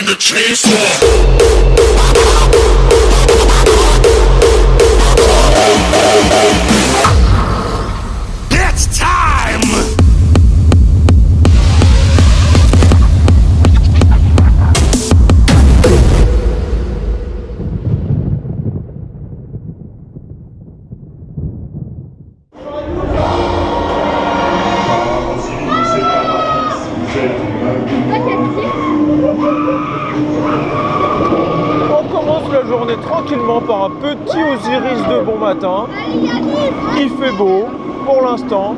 the chainsaw. It's time! On commence la journée tranquillement par un petit Osiris de bon matin. Il fait beau pour l'instant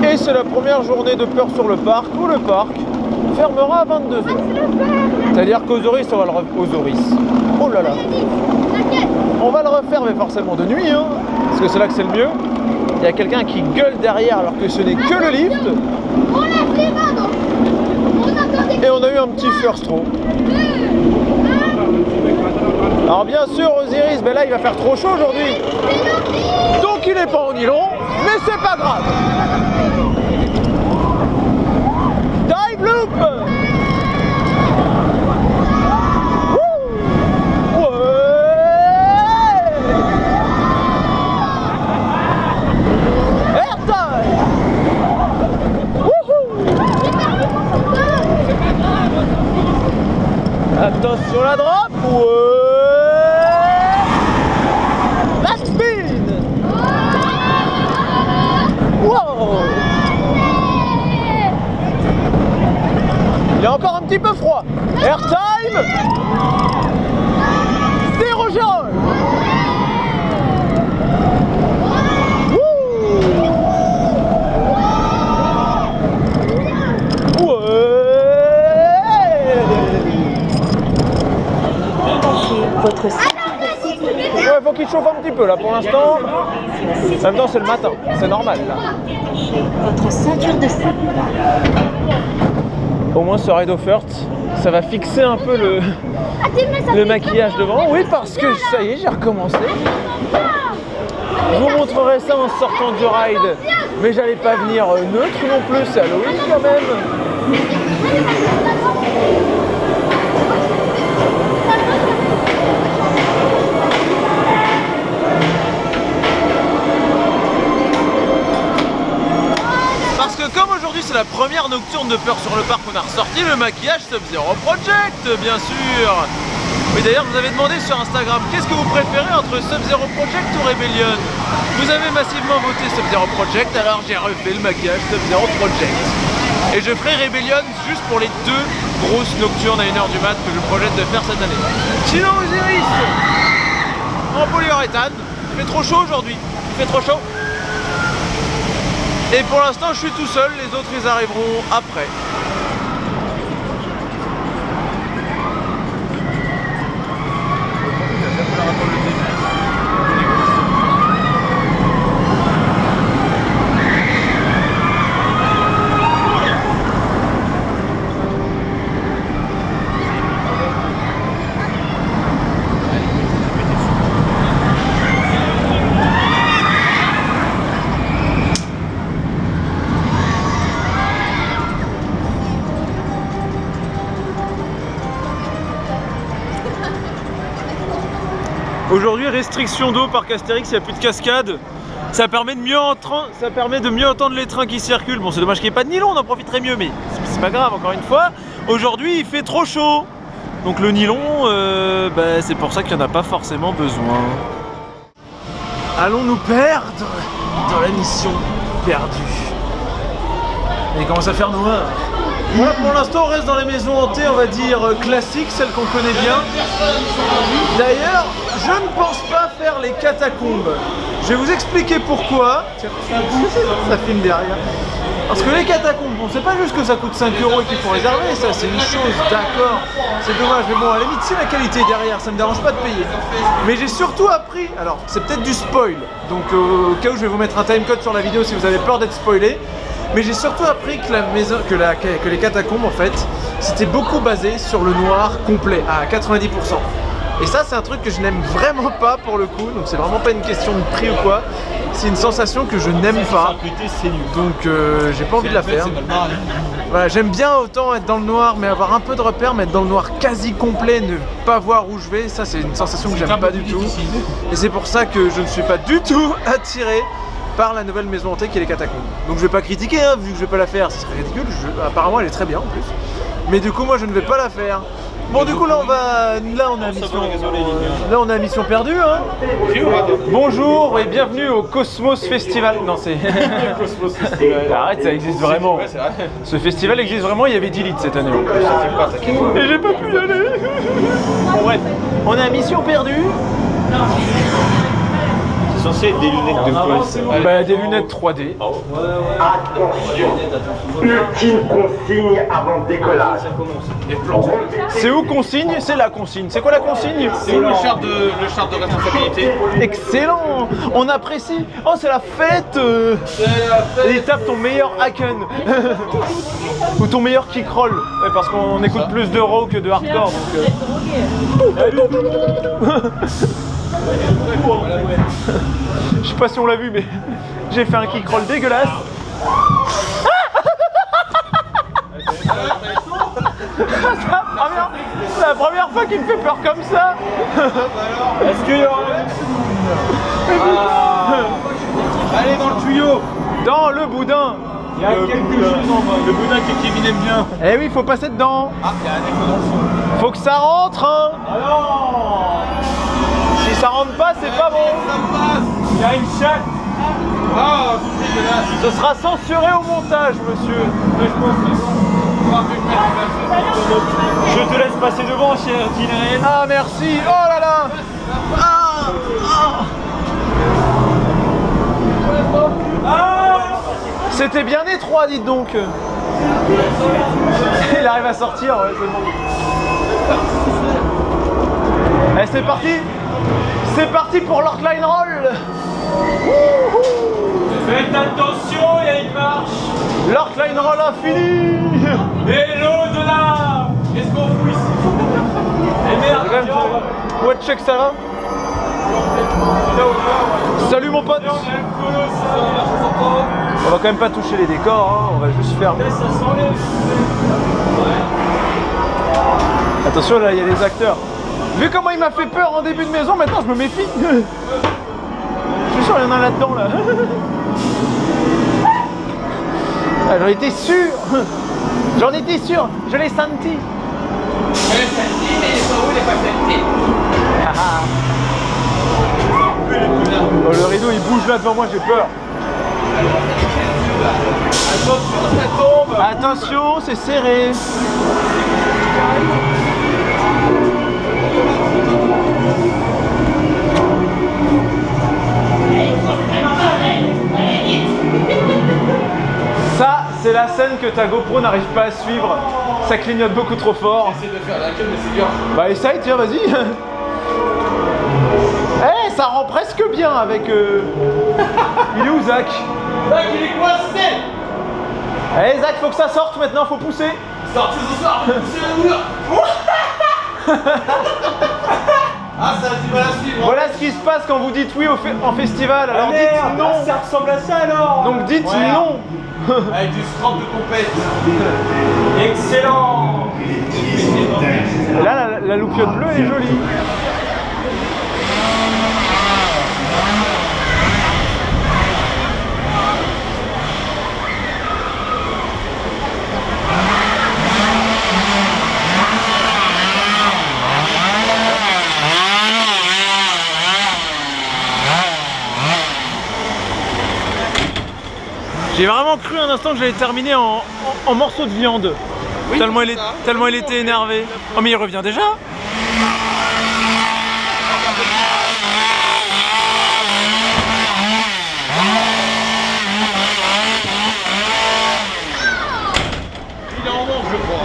et c'est la première journée de peur sur le parc où le parc fermera à 22 h. C'est-à-dire qu'Osiris, on va le Osiris. Oh là là. On va le refaire mais forcément de nuit hein, parce que c'est là que c'est le mieux. Il y a quelqu'un qui gueule derrière alors que ce n'est que le lift. Et on a eu un petit first row. Alors bien sûr Osiris, ben là il va faire trop chaud aujourd'hui. Donc il n'est pas en nylon, mais c'est pas grave. Dive loop. Attention la drop. La spin. Wow. Il est encore un petit peu froid. Airtime. Zéro gyrole. Votre ceinture de sécurité. Ouais, faut qu'il chauffe un petit peu là pour l'instant. En même temps, c'est le matin, c'est normal là. Votre ceinture de sécurité. Au moins, ce Ride of Earth, ça va fixer un peu le maquillage devant. Oui, parce que ça y est, j'ai recommencé. Je vous montrerai ça en sortant du ride, mais j'allais pas venir neutre non plus, c'est Halloween quand même. Comme aujourd'hui c'est la première nocturne de peur sur le parc, on a ressorti le maquillage Sub-Zero Project, bien sûr. Mais d'ailleurs, vous avez demandé sur Instagram, qu'est-ce que vous préférez entre Sub-Zero Project ou Rebellion? Vous avez massivement voté Sub-Zero Project, alors j'ai refait le maquillage Sub-Zero Project. Et je ferai Rebellion juste pour les deux grosses nocturnes à 1 h du mat que je projette de faire cette année. Sinon Osiris, en polyuréthane, il fait trop chaud aujourd'hui, il fait trop chaud. Et pour l'instant je suis tout seul, les autres ils arriveront après. Aujourd'hui, restriction d'eau par Astérix, il n'y a plus de cascade. Ça permet de mieux entendre les trains qui circulent. Bon, c'est dommage qu'il n'y ait pas de nylon, on en profiterait mieux, mais c'est pas grave, encore une fois. Aujourd'hui, il fait trop chaud. Donc le nylon, c'est pour ça qu'il n'y en a pas forcément besoin. Allons nous perdre dans la mission perdue. Il commence à faire noir. Voilà, pour l'instant on reste dans les maisons hantées, on va dire classiques, celles qu'on connaît bien. D'ailleurs, je ne pense pas faire les catacombes. Je vais vous expliquer pourquoi. Tiens, ça filme derrière. Parce que les catacombes, bon, c'est pas juste que ça coûte 5 € et qu'il faut réserver, ça c'est une chose, d'accord. C'est dommage, mais bon, à la limite, c'est la qualité derrière, ça me dérange pas de payer. Mais j'ai surtout appris, alors c'est peut-être du spoil, donc au cas où je vais vous mettre un timecode sur la vidéo si vous avez peur d'être spoilé. Mais j'ai surtout appris que les catacombes en fait, c'était beaucoup basé sur le noir complet, à 90%. Et ça, c'est un truc que je n'aime vraiment pas pour le coup. Donc c'est vraiment pas une question de prix ou quoi. C'est une sensation que je n'aime pas. Donc j'ai pas envie de la faire. Voilà, j'aime bien autant être dans le noir mais avoir un peu de repères, mais être dans le noir quasi complet, ne pas voir où je vais, ça c'est une sensation que j'aime pas du tout. Et c'est pour ça que je ne suis pas du tout attiré par la nouvelle maison hantée qui est les catacombes. Donc je vais pas critiquer, hein, vu que je vais pas la faire, ce serait ridicule. Apparemment elle est très bien en plus. Mais du coup moi je ne vais pas la faire. Bon du coup là on est à mission perdue hein. Bonjour et bienvenue au Cosmos Festival. Non c'est Cosmos Festival. Arrête, ça existe vraiment. Ce festival existe vraiment, il y avait 10 litres cette année en plus. Et j'ai pas pu y aller. Bon bref, on est à mission perdue. C'est censé être des lunettes de quoi? Bah des lunettes 3D. Attention, ultime consigne avant décollage. C'est où consigne? C'est la consigne. C'est quoi la consigne? C'est où le char de responsabilité? Excellent. On apprécie. Oh c'est la fête. Et tape ton meilleur hacken. Ou ton meilleur kickroll. Ouais, parce qu'on écoute plus de raw que de hardcore. Je sais pas si on l'a vu mais j'ai fait un kickroll dégueulasse. C'est la première fois qu'il me fait peur comme ça. Est-ce qu'il y aura allez dans le tuyau. Dans le boudin. Il y a quelque chose en bas. Le boudin que Kevin aime bien. Eh oui, faut passer dedans. Ah, il y a un défaut dans le fond. Faut que ça rentre hein. Ah non. Si ça rentre pas, c'est pas bon. Ça passe. Il y a une chatte. Ah, c'est dégueulasse. Ce sera censuré au montage, monsieur. Mais je pense que je te laisse passer devant, cher Dylan. Ah, merci. Oh là là. C'était bien étroit, dites donc. Il arrive à sortir, ouais, c'est bon. Allez, c'est parti. C'est parti pour l'Orkline Roll. Faites attention, il y a une marche. L'Orkline Roll infini. Et l'au-delà. Qu'est-ce qu'on fout ici? Et merde, Ouais, check ça là. Salut mon pote. On va quand même pas toucher les décors, hein. On va juste faire. Attention là, il y a les acteurs. Vu comment il m'a fait peur en début de maison, maintenant je me méfie. Je suis sûr qu'il y en a là-dedans là. Ah, j'en étais sûr. J'en étais sûr. Je l'ai senti. Je l'ai senti, mais il est pas où, il est pas senti. Oh, le rideau il bouge là devant moi, j'ai peur. Attention, ça tombe. Attention, c'est serré. Ça, c'est la scène que ta GoPro n'arrive pas à suivre. Ça clignote beaucoup trop fort. J'essaie de faire la queue, mais c'est dur. Bah essaye, tiens, vas-y. Eh, ça rend presque bien avec... Il est où, Zach? Zach, il est coincé. Eh, Zach, faut que ça sorte maintenant, faut pousser. Sortez ce soir, poussez le mur. Ah, ça a du mal à suivre. Voilà ce qui se passe quand vous dites oui en festival. Alors dites non. Ça ressemble à ça alors. Donc dites non. Avec du scrap de compète. Excellent. Là, la loupiote bleue est jolie. J'ai vraiment cru un instant que j'allais terminer en morceaux de viande. Oui, tellement il était énervé. Oh mais il revient déjà? Il est en manche, je crois.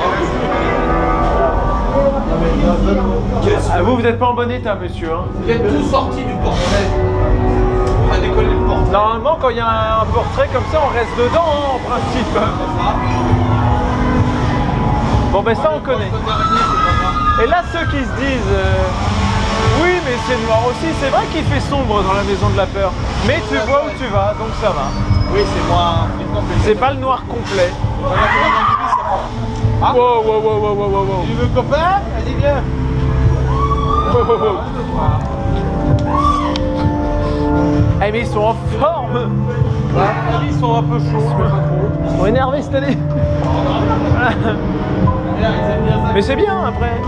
Ah, vous n'êtes pas en bon état, monsieur. Hein. Vous êtes tout sorti du portrait. On a décollé le portrait. Normalement, quand il y a un portrait comme ça, on reste dedans, hein, en principe. Bon, ben ça, on connaît. Et là, ceux qui se disent Oui, mais c'est noir aussi. C'est vrai qu'il fait sombre dans la maison de la peur. Mais tu vois où tu vas, donc ça va. Oui, c'est moins flippant que C'est pas le noir complet. Ah. Wow, wow, wow, wow, wow, wow. Tu veux copain? Vas-y, viens. Wow, wow, wow. Eh mais ils sont en forme. Ils sont un peu chauds, mais pas trop. Ils sont énervés cette année. Mais c'est bien après.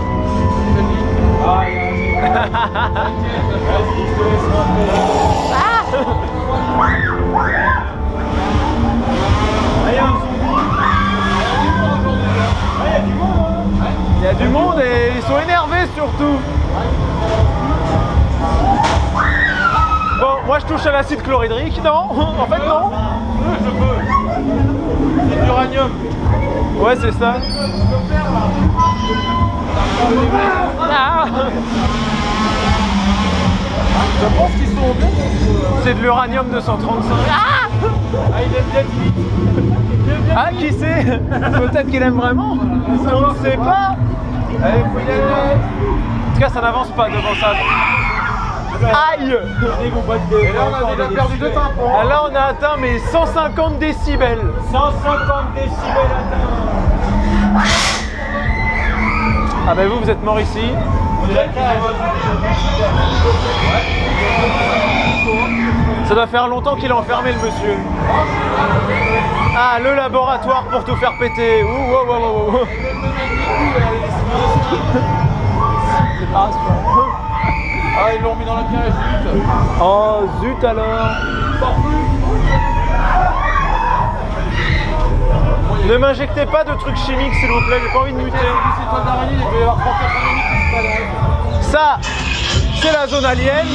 Ah, vas-y, je te laisse rentrer. Ah, il y a un zombie. Il y a du monde et ils sont énervés surtout. Bon, moi je touche à l'acide chlorhydrique, non? En fait non. Je peux. C'est de l'uranium. Ouais, c'est ça. Ah. Je pense qu'ils sont au bled. C'est de l'uranium 235. Ah, Ah, il aime bien vite. ah, qui sait? Peut-être qu'il aime vraiment. On ne sait pas. Allez, faut y aller. En tout cas, ça n'avance pas devant ça. Aïe! Et là, on a déjà perdu 2 tympans. Ah, là, on a atteint mais 150 décibels. 150 décibels atteints. Ah ben vous êtes mort ici. Ça doit faire longtemps qu'il est enfermé le monsieur. Ah, le laboratoire pour tout faire péter. Ouh, wow, wow, wow, wow. Ah, ils l'ont mis dans la cage, zut. Oh zut alors. Ne m'injectez pas de trucs chimiques s'il vous plaît, j'ai pas envie de muter. C'est toi d'araignée, il va y avoir 34 minutes qui se baladent. Ça, c'est la zone alien.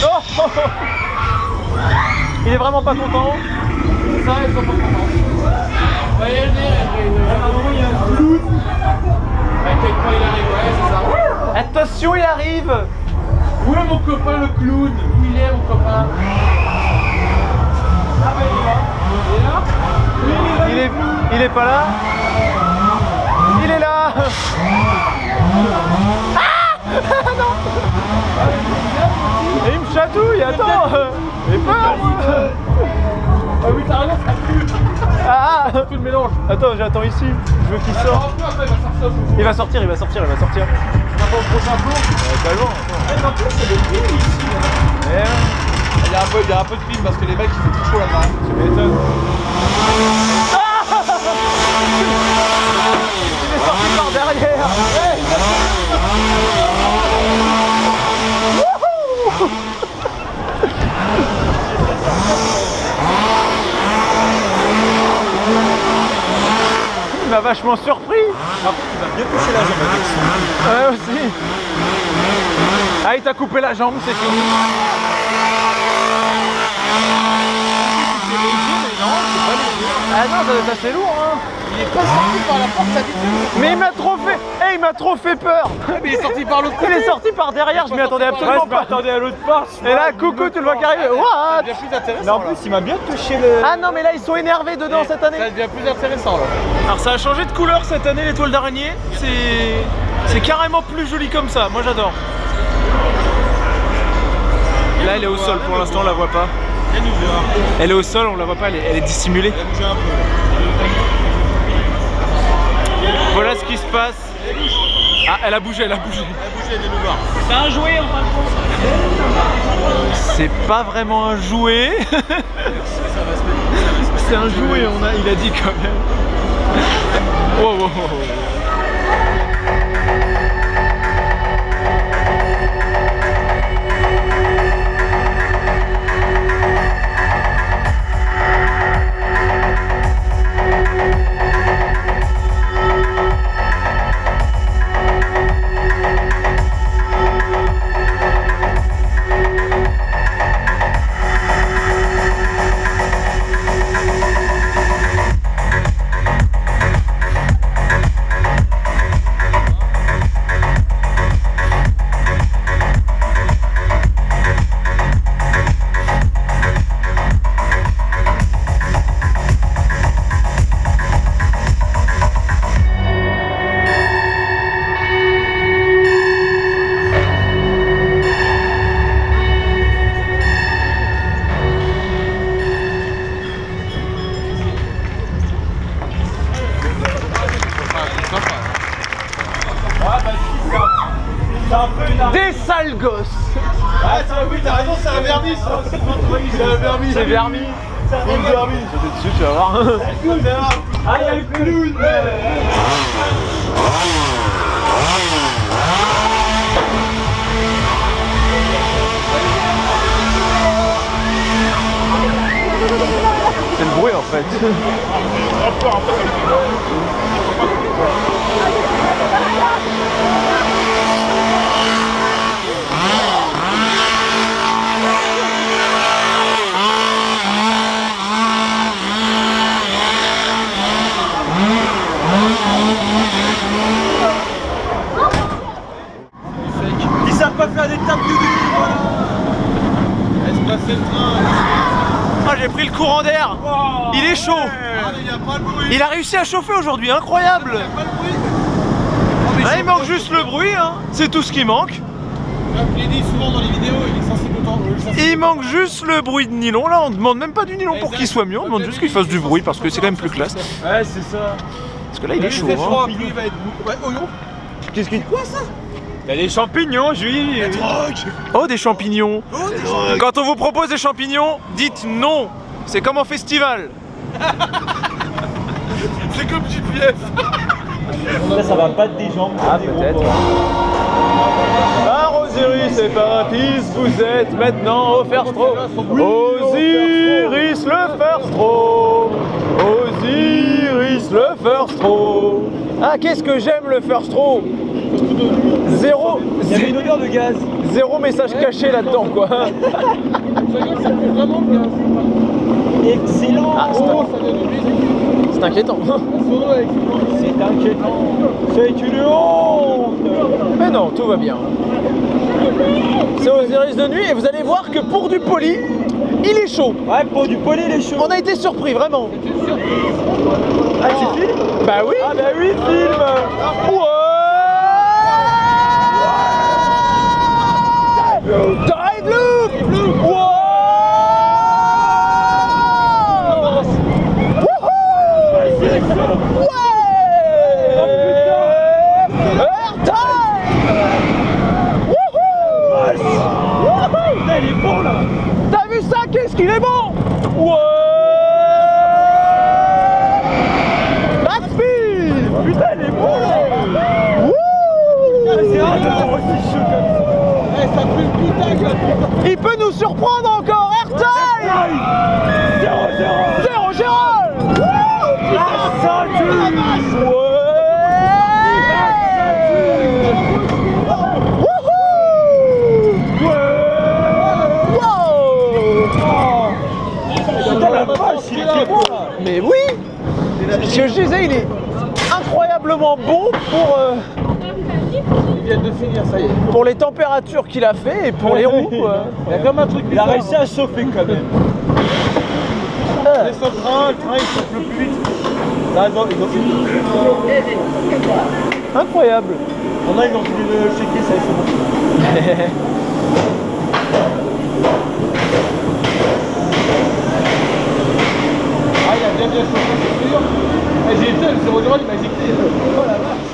Oh, oh, oh. Il est vraiment pas content. Ça, ils sont pas contents. On va y aller, il y a un clown. T'inquiète pas, il arrive, ouais, c'est ça. Attention, il arrive. Où est mon copain le clown? Où il est, mon copain? Ah, bah, il est là. Il est pas là. Il est là. Ah non. Et il me chatouille, attends. J'ai peur. Ah oui, t'as raison, ça pue. Ah. Tout le mélange. Attends, j'attends ici. Je veux qu'il sorte. Il va sortir, il va sortir, il va sortir. On va pas au prochain tour. Pas loin. En plus, c'est des piles ici. Il y a un peu de pile parce que les mecs, il fait trop chaud là-bas. Tu m'étonnes. Il est sorti par derrière. Wouhou. Il m'a vachement surpris. Par contre, il va bien toucher la jambe avec son. Ouais aussi. Ah, il t'a coupé la jambe, c'est fini. Ah non, ça doit être assez lourd, hein. Il est pas sorti par la porte habituelle. Mais il m'a trop fait. Eh, il m'a trop fait peur. Mais il est sorti par l'autre côté. Il est sorti par derrière, je m'y attendais absolument pas. Attendez à l'autre porte. Et là, coucou, tu le vois qui arrive. C'est What? bien plus intéressant. Mais en plus, il m'a bien touché le. Ah non, mais là, ils sont énervés dedans cette année. Ça devient plus intéressant là. Alors, ça a changé de couleur cette année, l'étoile d'araignée. C'est carrément plus joli comme ça. Moi, j'adore. Là, elle est au sol pour l'instant, on la voit pas. Elle est au sol, on la voit pas, elle est dissimulée. Voilà ce qui se passe. Ah, elle a bougé, elle a bougé. C'est un jouet en fin de compte. C'est pas vraiment un jouet. C'est un jouet, il a dit quand même. Oh, oh, oh, oh. Des sales gosses. Ah, oui, t'as raison, c'est un vermis ça. C'est un vermis. C'est vermis. C'est un vermis. Dessus, tu vas voir. Ah, il y a le clown. C'est le bruit en fait. Ils savent pas faire des tapes de voilà. Laisse passer le train. Ah, j'ai pris le courant d'air. Il est chaud. Il n'y a pas de bruit. Il a réussi à chauffer aujourd'hui, incroyable. Il n'y a pas de bruit. Ah, il manque juste le bruit, hein. C'est tout ce qui manque. Comme je l'ai dit souvent dans les vidéos, il est sensible au temps. Il manque juste le bruit de nylon. Là, on demande même pas du nylon pour qu'il soit mieux, on demande juste qu'il fasse du bruit parce que c'est quand même plus classe. Ouais, c'est ça. Parce que là, il est chaud. Il Hein. il va être ouais, oignon. Qu'est-ce qu'il. Quoi ça? Il y a des champignons, Julie. Oh, des champignons. Quand on vous propose des champignons, dites non. C'est comme en festival. C'est comme GPS. Là, ça va battre des jambes. Ah, peut-être. Par Osiris et Parapis, vous êtes maintenant au Firstro. Osiris le Firstro. Osiris le Firstro. Ah, qu'est-ce que j'aime le Firstro. Zéro. Il y avait une odeur de gaz. Zéro message caché là-dedans, quoi. Ça pue vraiment le gaz. Excellent. Ah, c'est inquiétant. C'est inquiétant. C'est une honte. Mais non, tout va bien. C'est Osiris de nuit et vous allez voir que pour du poli, il est chaud. Ouais, pour du poli, il est chaud. On a été surpris, vraiment. Ah, tu filmes? Bah oui. Ah, bah oui, filme. Ouais. Tide loop. Wow. Il est bon là. T'as vu ça? Qu'est-ce qu'il est bon? Ouais. Backspeed. Putain, il est bon là. Wouh. C'est rare d'avoir aussi chaud comme ça. Eh, ça pue le putain, quoi. Il peut nous surprendre encore. Airtime. 0-0. La ceinture. Putain, la vache, il était bon là. Mais oui. Ce que je disais, il est incroyablement bon Ils viennent de finir, ça y est. pour les températures qu'il a fait et pour les roues. Il y a comme un truc. Il a réussi à chauffer quand même. Descends le train il chauffe le plus vite. Là, ils ont Incroyable. On a, ils ont voulu le checker, ça y est, c'est bon. Ah, il a bien chauffé, c'est sûr. J'ai été, le 0-0, il m'a éjecté. Oh la vache.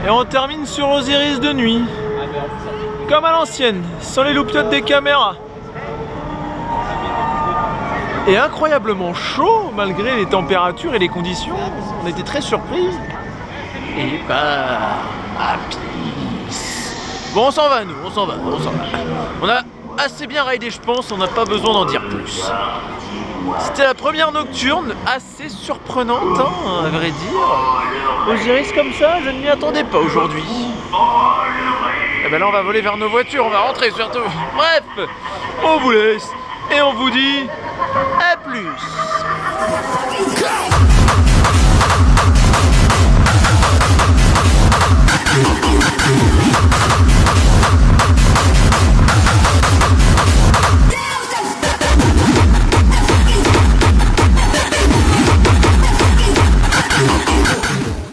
Et on termine sur Osiris de nuit. Comme à l'ancienne, sans les loupiottes des caméras. Et incroyablement chaud malgré les températures et les conditions. On était très surpris. Et bah... à pisse. Bon, on s'en va nous, on s'en va. On a assez bien raidé je pense, on n'a pas besoin d'en dire plus. C'était la première nocturne, assez surprenante, hein, à vrai dire. Osiris comme ça, je ne m'y attendais pas aujourd'hui. Et ben là on va voler vers nos voitures, on va rentrer surtout. Bref, on vous laisse et on vous dit à plus. Go!